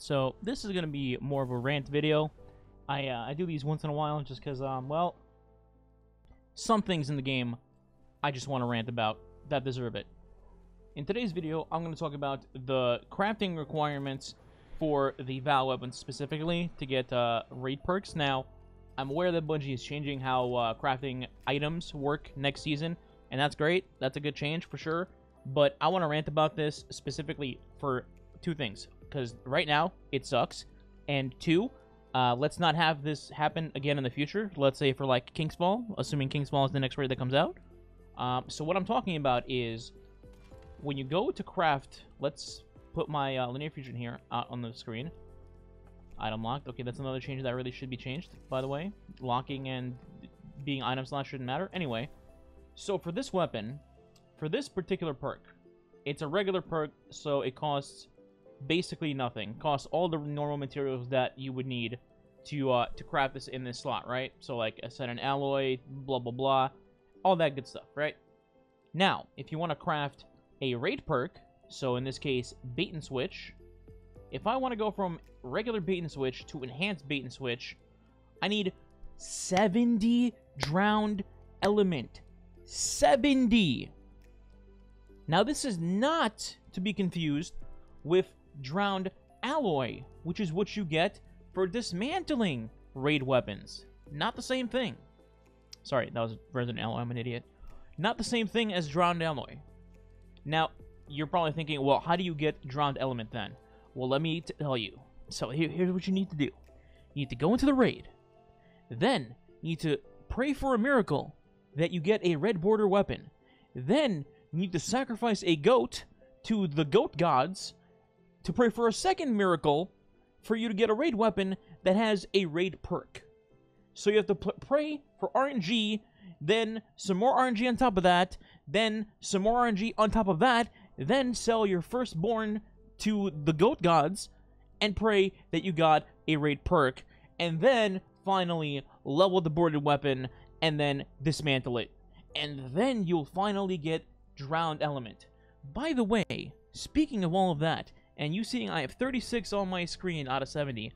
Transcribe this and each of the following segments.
So this is going to be more of a rant video. I do these once in a while just because, well, some things in the game I just want to rant about that deserve it. In today's video, I'm going to talk about the crafting requirements for the Val weapons specifically to get raid perks. Now, I'm aware that Bungie is changing how crafting items work next season, and that's great. That's a good change for sure. But I want to rant about this specifically for two things. Because right now, it sucks. And two, let's not have this happen again in the future. Let's say for like King's Fall, assuming King's Fall is the next raid that comes out. So what I'm talking about is when you go to craft, let's put my linear fusion here on the screen. Item locked. Okay, that's another change that really should be changed, by the way. Locking and being item slot shouldn't matter. Anyway, so for this weapon, for this particular perk, it's a regular perk, so it costs basically nothing. Costs all the normal materials that you would need to craft this in this slot, right? So like I said, an alloy, blah blah blah, all that good stuff, right? Now, if you want to craft a raid perk, so in this case, bait and switch. If I want to go from regular bait and switch to enhanced bait and switch, I need 70 drowned element. 70! Now, this is not to be confused with drowned alloy, which is what you get for dismantling raid weapons. Not the same thing. Sorry, that was Resident Alloy, I'm an idiot. Not the same thing as drowned alloy. Now, you're probably thinking, well, how do you get drowned element then? Well, let me tell you. So here's what you need to do. You need to go into the raid. Then, you need to pray for a miracle that you get a red border weapon. Then, you need to sacrifice a goat to the goat gods to pray for a second miracle for you to get a raid weapon that has a raid perk. So you have to pray for RNG, then some more RNG on top of that, then some more RNG on top of that, then sell your firstborn to the goat gods and pray that you got a raid perk, and then finally level the boarded weapon and then dismantle it. And then you'll finally get drowned element. By the way, speaking of all of that, and you seeing I have 36 on my screen out of 70,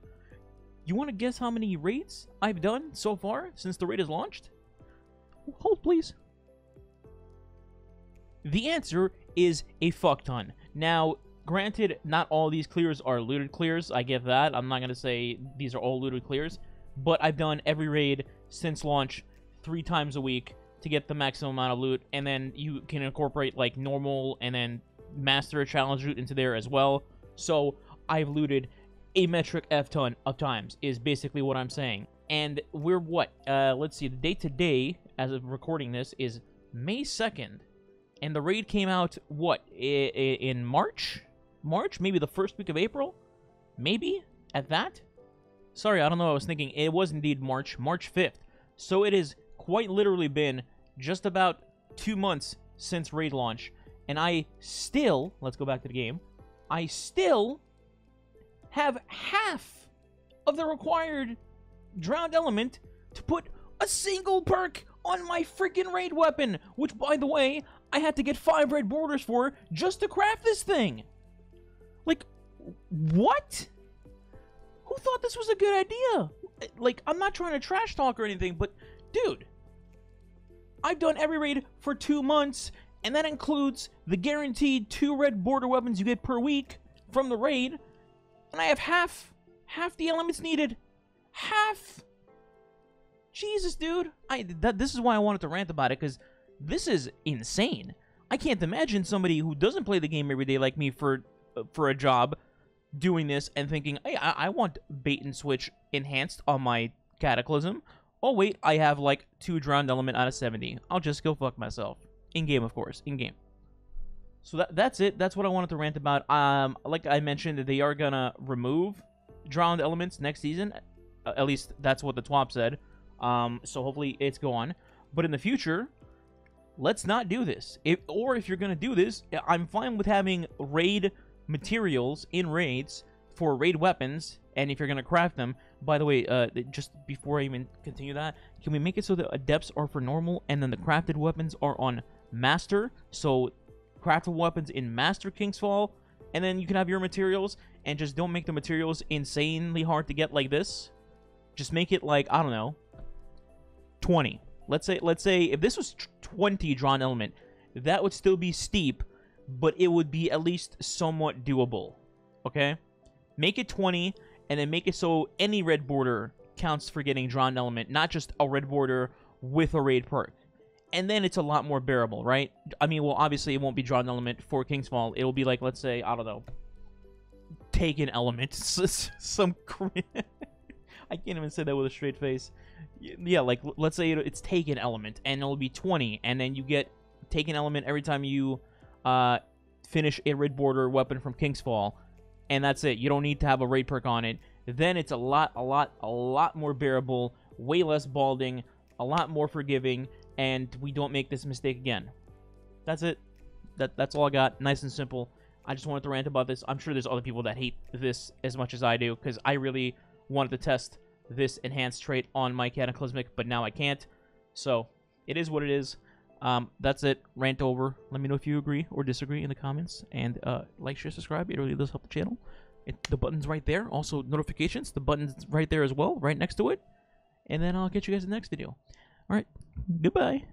you want to guess how many raids I've done so far since the raid is launched? Hold, please. The answer is a fuck ton. Now, granted, not all these clears are looted clears. I get that. I'm not going to say these are all looted clears. But I've done every raid since launch 3 times a week to get the maximum amount of loot. And then you can incorporate like normal and then master challenge loot into there as well. So I've looted a metric F ton of times is basically what I'm saying. And we're what? Let's see. The date today, as of recording this, is May 2nd. And the raid came out, what, in March? March? Maybe the first week of April? Maybe? At that? Sorry, I don't know what I was thinking. It was indeed March 5th. So it has quite literally been just about 2 months since raid launch. And I still, let's go back to the game, I still have half of the required drowned element to put a single perk on my freaking raid weapon, which, by the way, I had to get 5 red borders for just to craft this thing. Like, what? Who thought this was a good idea? Like, I'm not trying to trash talk or anything, but, dude, I've done every raid for 2 months, and that includes the guaranteed 2 red border weapons you get per week from the raid, and I have half the elements needed. Half! Jesus, dude. This is why I wanted to rant about it, because this is insane. I can't imagine somebody who doesn't play the game every day like me for a job doing this and thinking, hey, I want bait and switch enhanced on my Cataclysm. Oh, wait, I have like 2 drowned element out of 70. I'll just go fuck myself. In-game, of course. In-game. So that's it. That's what I wanted to rant about. Like I mentioned, they are gonna remove drowned elements next season. At least that's what the TWAP said. So hopefully it's gone. But in the future, let's not do this. If you're going to do this, I'm fine with having raid materials in raids for raid weapons. And if you're going to craft them, by the way, just before I even continue that, can we make it so that adepts are for normal and then the crafted weapons are on master? So crafted weapons in master King's Fall And then you can have your materials, and just don't make the materials insanely hard to get like this. Just make it like, I don't know, 20. Let's say if this was 20 drawn element, that would still be steep, but it would be at least somewhat doable. Okay? Make it 20, and then make it so any red border counts for getting drawn element, not just a red border with a raid perk. And then it's a lot more bearable, right? I mean, well, obviously it won't be drawn element for Kingsfall. It'll be like, let's say, I don't know, taken element. Some I can't even say that with a straight face. Yeah, like, let's say it's taken element, and it'll be 20, and then you get taken element every time you finish a red border weapon from Kingsfall, and that's it. You don't need to have a raid perk on it. Then it's a lot more bearable, way less balding, a lot more forgiving, and we don't make this mistake again. That's it. That's all I got. Nice and simple. I just wanted to rant about this. I'm sure there's other people that hate this as much as I do, because I really wanted to test this enhanced trait on my Cataclysmic, but now I can't. So, it is what it is. That's it. Rant over. Let me know if you agree or disagree in the comments. And like, share, subscribe. It really does help the channel. The button's right there. Also, notifications. The button's right there as well, right next to it. And then I'll catch you guys in the next video. Alright, goodbye.